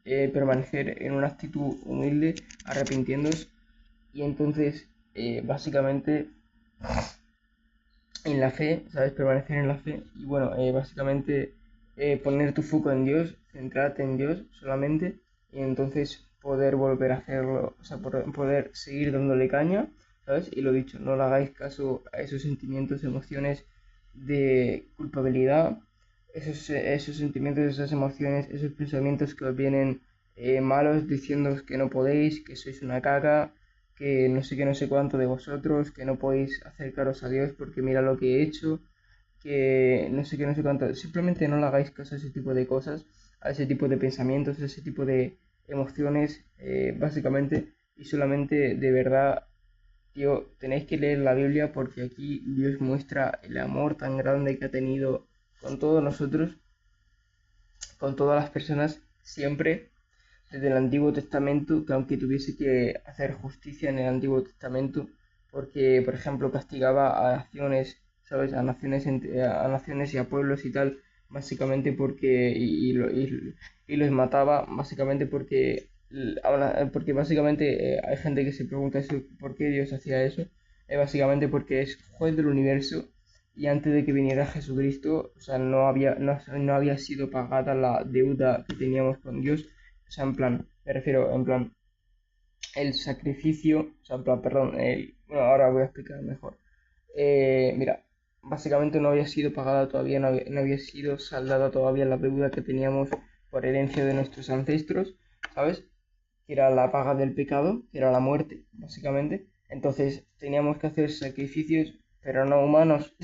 S1: permanecer en una actitud humilde, arrepintiéndoos y entonces básicamente en la fe, ¿sabes? Permanecer en la fe y bueno, básicamente poner tu foco en Dios, centrarte en Dios solamente y entonces poder volver a hacerlo, o sea, poder seguir dándole caña, ¿sabes? Y lo dicho, no le hagáis caso a esos sentimientos, emociones de culpabilidad, esos sentimientos, esas emociones, esos pensamientos que os vienen malos diciendo que no podéis, que sois una caca, que no sé qué, no sé cuánto de vosotros, que no podéis acercaros a Dios porque mira lo que he hecho, que no sé qué, no sé cuánto. Simplemente no le hagáis caso a ese tipo de cosas, a ese tipo de pensamientos, a ese tipo de emociones, básicamente, y solamente de verdad, tío, tenéis que leer la Biblia porque aquí Dios muestra el amor tan grande que ha tenido con todos nosotros, con todas las personas, siempre desde el Antiguo Testamento, que aunque tuviese que hacer justicia en el Antiguo Testamento, porque, por ejemplo, castigaba a naciones, ¿sabes? A naciones y a pueblos y tal, básicamente porque, y los mataba, básicamente porque básicamente hay gente que se pregunta eso, ¿por qué Dios hacía eso? Básicamente porque es juez del universo y antes de que viniera Jesucristo, o sea, no había sido pagada la deuda que teníamos con Dios, o sea, en plan, me refiero, en plan, el sacrificio, o sea, en plan, perdón, bueno, ahora voy a explicar mejor. Mira, básicamente no había sido pagada todavía, no había sido saldada todavía la deuda que teníamos por herencia de nuestros ancestros, ¿sabes? Que era la paga del pecado, que era la muerte, básicamente. Entonces teníamos que hacer sacrificios, pero no humanos,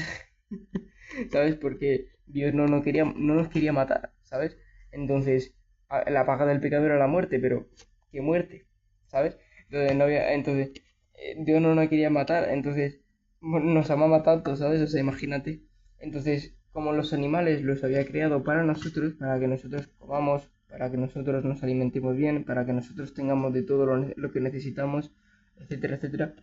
S1: ¿sabes? Porque Dios no nos quería matar, ¿sabes? Entonces, la paga del pecado era la muerte, pero ¿qué muerte? ¿Sabes? Entonces Dios no nos quería matar, entonces bueno, nos amaba tanto, ¿sabes? O sea, imagínate. Entonces, como los animales los había creado para nosotros, para que nosotros comamos, para que nosotros nos alimentemos bien, para que nosotros tengamos de todo lo que necesitamos, etcétera, etcétera,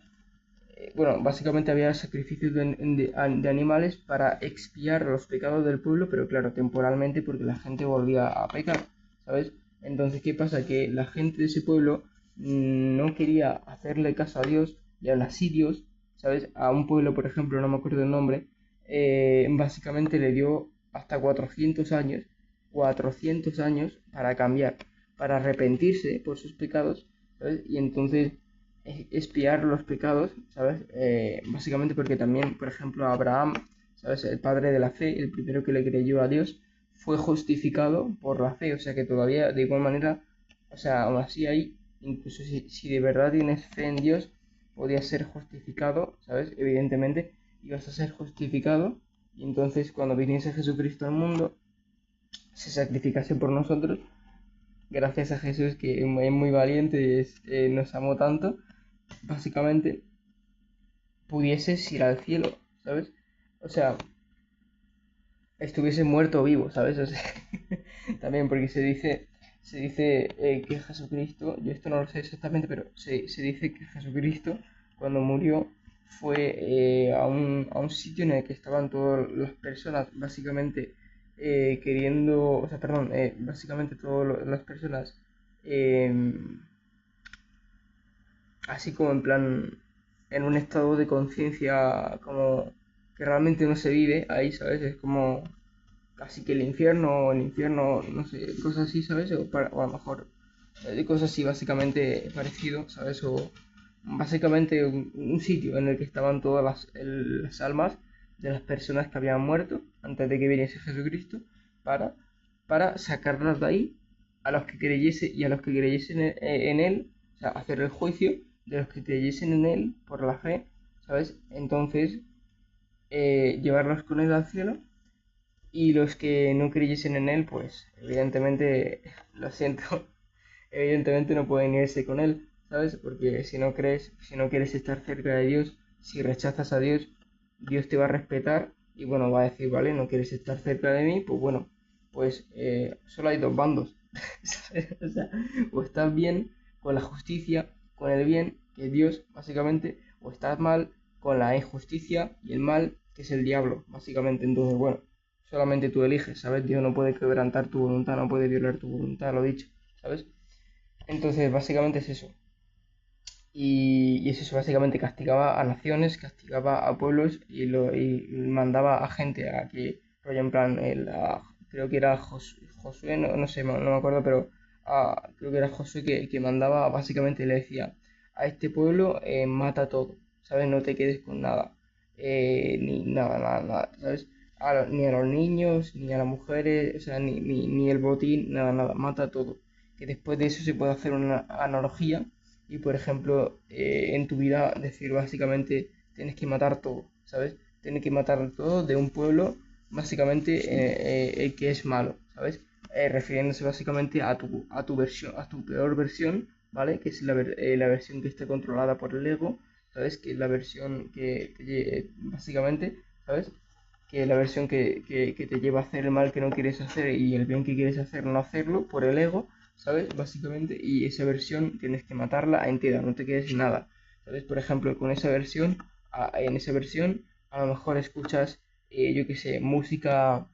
S1: bueno, básicamente había sacrificios de animales para expiar los pecados del pueblo, pero claro, temporalmente porque la gente volvía a pecar, ¿sabes? Entonces, ¿qué pasa? Que la gente de ese pueblo no quería hacerle caso a Dios y a los sirios, ¿sabes? A un pueblo, por ejemplo, no me acuerdo el nombre, básicamente le dio hasta 400 años 400 años para cambiar, para arrepentirse por sus pecados, ¿sabes? Y entonces expiar los pecados, ¿sabes? Básicamente porque también, por ejemplo, Abraham, ¿sabes? El padre de la fe, el primero que le creyó a Dios, fue justificado por la fe, o sea que todavía de igual manera, o sea, aún así hay, incluso si de verdad tienes fe en Dios, podías ser justificado, ¿sabes? Evidentemente ibas a ser justificado y entonces cuando viniese Jesucristo al mundo, se sacrificase por nosotros, gracias a Jesús que es muy valiente y nos amó tanto, básicamente pudieses ir al cielo, ¿sabes? O sea, estuviese muerto o vivo, ¿sabes? O sea, también porque se dice que Jesucristo, yo esto no lo sé exactamente, pero se dice que Jesucristo cuando murió fue a un sitio en el que estaban todas las personas básicamente queriendo, o sea, perdón, básicamente todas las personas eh, así como en plan, en un estado de conciencia como que realmente no se vive ahí, ¿sabes? Es como casi que el infierno, no sé, cosas así, ¿sabes? O a lo mejor cosas así básicamente parecido, ¿sabes? O básicamente un sitio en el que estaban todas las almas de las personas que habían muerto antes de que viniese Jesucristo para, para sacarlas de ahí a los que creyesen y a los que creyesen en él, o sea, hacer el juicio de los que creyesen en él por la fe, ¿sabes? Entonces, llevarlos con él al cielo y los que no creyesen en él, pues evidentemente, lo siento, evidentemente no pueden irse con él, ¿sabes? Porque si no crees, si no quieres estar cerca de Dios, si rechazas a Dios, Dios te va a respetar y bueno, va a decir, vale, no quieres estar cerca de mí, pues bueno, pues solo hay dos bandos, ¿sabes? O sea, o estás bien con la justicia, con el bien, que es Dios, básicamente, o estás mal con la injusticia y el mal, que es el diablo, básicamente. Entonces, bueno, solamente tú eliges, ¿sabes? Dios no puede quebrantar tu voluntad, no puede violar tu voluntad, lo dicho, ¿sabes? Entonces, básicamente es eso. Y es eso, básicamente castigaba a naciones, castigaba a pueblos y mandaba a gente a que, rollo en plan, creo que era Josué, no sé, no me acuerdo, pero creo que era Josué que mandaba, básicamente le decía, a este pueblo mata todo, ¿sabes? No te quedes con nada, ni nada, nada, nada, ¿sabes? Ni a los niños, ni a las mujeres, o sea, ni el botín, nada, nada, mata todo. Que después de eso se puede hacer una analogía y por ejemplo en tu vida decir básicamente tienes que matar todo, ¿sabes? Tienes que matar todo de un pueblo básicamente el que es malo, ¿sabes? Refiriéndose básicamente a tu versión, a tu peor versión, ¿vale? Que es la versión que está controlada por el ego, ¿sabes? Que es la versión básicamente, ¿sabes? Que es la versión que te lleva a hacer el mal que no quieres hacer y el bien que quieres hacer no hacerlo por el ego, ¿sabes? Básicamente, y esa versión tienes que matarla entera, no te quedes nada, ¿sabes? Por ejemplo, con esa versión, en esa versión, a lo mejor escuchas, yo qué sé, música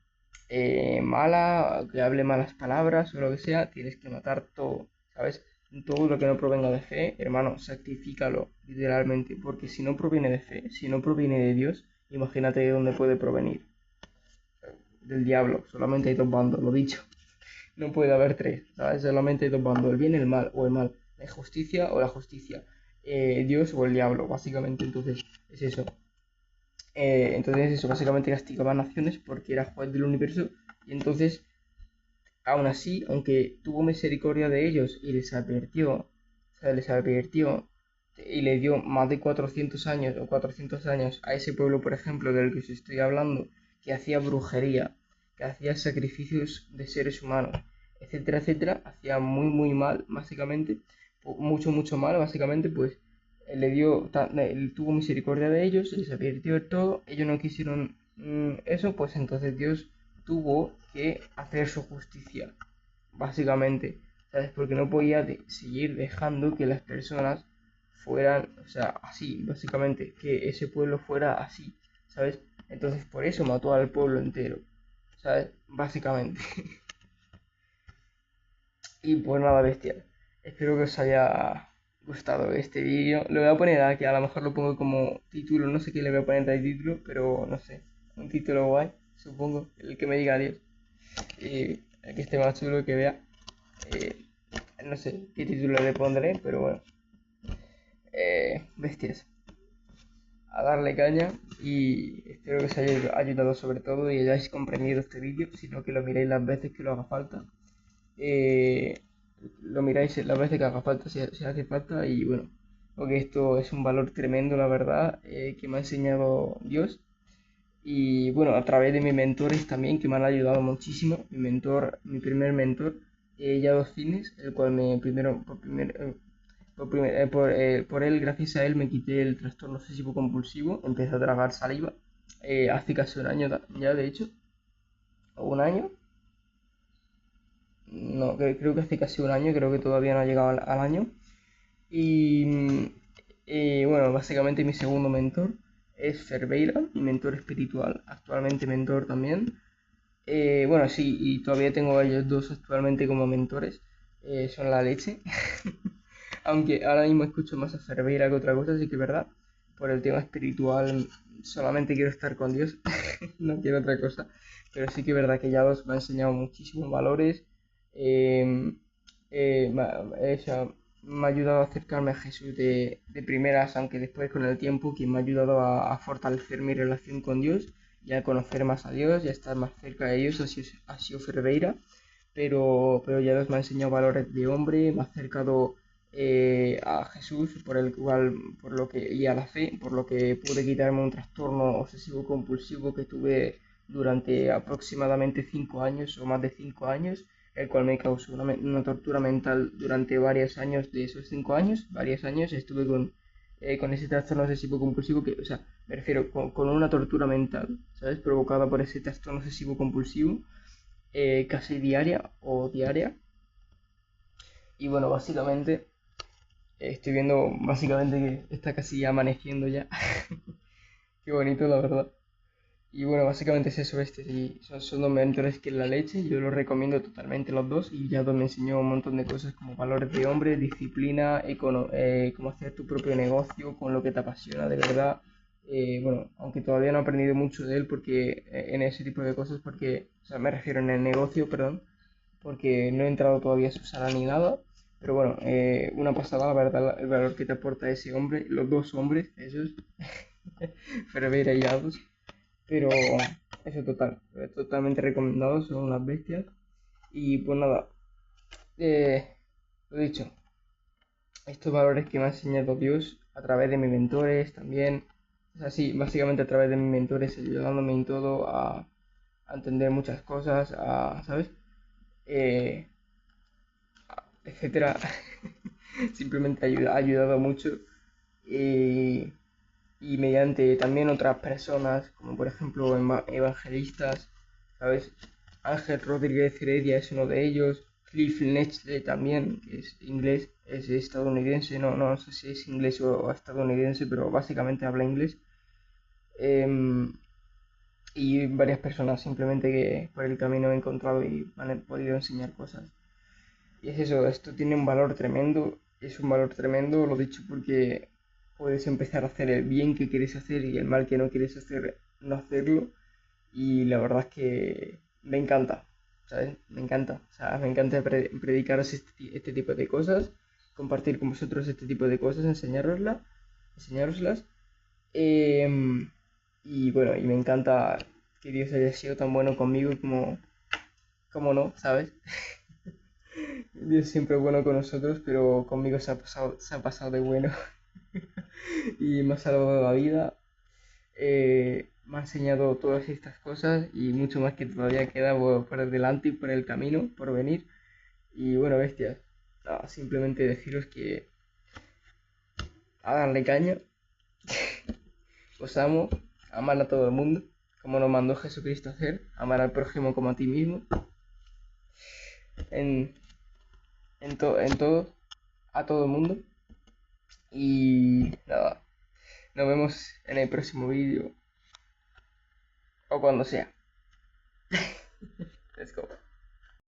S1: mala, que hable malas palabras o lo que sea, tienes que matar todo, ¿sabes? Todo lo que no provenga de fe, hermano, sacrifícalo, literalmente, porque si no proviene de fe, si no proviene de Dios, imagínate de dónde puede provenir. Del diablo, solamente hay dos bandos, lo dicho. No puede haber tres, ¿sabes? Solamente hay dos bandos, el bien y el mal, o el mal, la injusticia o la justicia, Dios o el diablo, básicamente. Entonces, es eso. Entonces, eso, básicamente castigaba a naciones porque era juez del universo y entonces, aún así, aunque tuvo misericordia de ellos y les advirtió, o sea, les advirtió y le dio más de 400 años o 400 años a ese pueblo, por ejemplo, del que os estoy hablando, que hacía brujería, que hacía sacrificios de seres humanos, etcétera, etcétera, hacía muy, muy mal, básicamente, mucho, mucho mal, básicamente, pues él tuvo misericordia de ellos, les advirtió de todo, ellos no quisieron eso, pues entonces Dios tuvo que hacer su justicia, básicamente, ¿sabes? Porque no podía seguir dejando que las personas fueran, o sea, así, básicamente, que ese pueblo fuera así, ¿sabes? Entonces por eso mató al pueblo entero, ¿sabes? Básicamente. Y pues nada, bestial. Espero que os haya gustado este vídeo. Lo voy a poner aquí, a lo mejor lo pongo como título, no sé qué le voy a poner de título, pero no sé, un título guay, supongo, el que me diga adiós. Y el que esté más chulo que vea. Eh, no sé qué título le pondré, pero bueno. Bestias. A darle caña y espero que os haya ayudado sobre todo y hayáis comprendido este vídeo, sino que lo miréis las veces que lo haga falta. Eh, lo miráis las veces que haga falta, si hace falta, y bueno, porque esto es un valor tremendo, la verdad, que me ha enseñado Dios. Y bueno, a través de mis mentores también, que me han ayudado muchísimo. Mi primer mentor, Yado Fitness, el cual por él, gracias a él, me quité el trastorno obsesivo compulsivo, empecé a tragar saliva, hace casi un año ya, de hecho, o un año, no, creo que hace casi un año, creo que todavía no ha llegado al año. Y bueno, básicamente mi segundo mentor es Ferbeira, mi mentor espiritual, actualmente mentor también. Bueno, sí, y todavía tengo a ellos dos actualmente como mentores, son la leche. Aunque ahora mismo escucho más a Ferbeira que otra cosa, sí que es verdad. Por el tema espiritual solamente quiero estar con Dios, no quiero otra cosa. Pero sí que es verdad que Yados me ha enseñado muchísimos valores. eh, me ha ayudado a acercarme a Jesús de primeras, aunque después con el tiempo quien me ha ayudado a fortalecer mi relación con Dios y a conocer más a Dios y a estar más cerca de ellos ha sido Ferreira, pero ya me ha enseñado valores de hombre, me ha acercado a Jesús, y a la fe, por lo que pude quitarme un trastorno obsesivo compulsivo que tuve durante aproximadamente 5 años o más de 5 años, el cual me causó una tortura mental durante varios años. De esos 5 años, varios años estuve con ese trastorno obsesivo compulsivo que, o sea, me refiero con una tortura mental, ¿sabes? Provocada por ese trastorno obsesivo compulsivo, casi diaria o diaria. Y bueno, básicamente estoy viendo básicamente que está casi amaneciendo ya. Qué bonito, la verdad. Y bueno, básicamente es eso, y son dos mentores que es la leche, yo los recomiendo totalmente los dos y ya dos me enseñó un montón de cosas como valores de hombre, disciplina, cómo hacer tu propio negocio con lo que te apasiona de verdad. Bueno, aunque todavía no he aprendido mucho de él porque en ese tipo de cosas, porque, o sea, me refiero en el negocio, perdón, porque no he entrado todavía a su sala ni nada. Pero bueno, una pasada, la verdad, el valor que te aporta ese hombre, los dos hombres, esos, Ferreira y Yados. Pero eso totalmente recomendado, son unas bestias. Y pues nada, lo dicho, estos valores que me ha enseñado Dios a través de mis mentores también, es así, básicamente a través de mis mentores, ayudándome en todo a entender muchas cosas, ¿sabes? Eh, etcétera. Simplemente ha ayudado mucho. Y, y mediante también otras personas, como por ejemplo evangelistas, ¿sabes? Ángel Rodríguez Heredia es uno de ellos, Cliff Nechle también, que es inglés, es estadounidense, no sé si es inglés o estadounidense, pero básicamente habla inglés. Em, y varias personas simplemente que por el camino he encontrado y me han podido enseñar cosas. Y es eso, esto tiene un valor tremendo, es un valor tremendo, lo dicho porque puedes empezar a hacer el bien que quieres hacer y el mal que no quieres hacer, no hacerlo. Y la verdad es que me encanta, ¿sabes? Me encanta, o sea, me encanta predicaros este tipo de cosas, compartir con vosotros este tipo de cosas, enseñároslas. Em, y bueno, y me encanta que Dios haya sido tan bueno conmigo como no, ¿sabes? Dios siempre es bueno con nosotros, pero conmigo se ha pasado de bueno y me ha salvado la vida. Me ha enseñado todas estas cosas y mucho más que todavía queda por delante y por el camino, por venir. Y bueno, bestias, simplemente deciros que a darle caña, os amo, amar a todo el mundo, como nos mandó Jesucristo a hacer, amar al prójimo como a ti mismo, en, en todo, a todo el mundo. Y nada, nos vemos en el próximo vídeo o cuando sea. Let's go.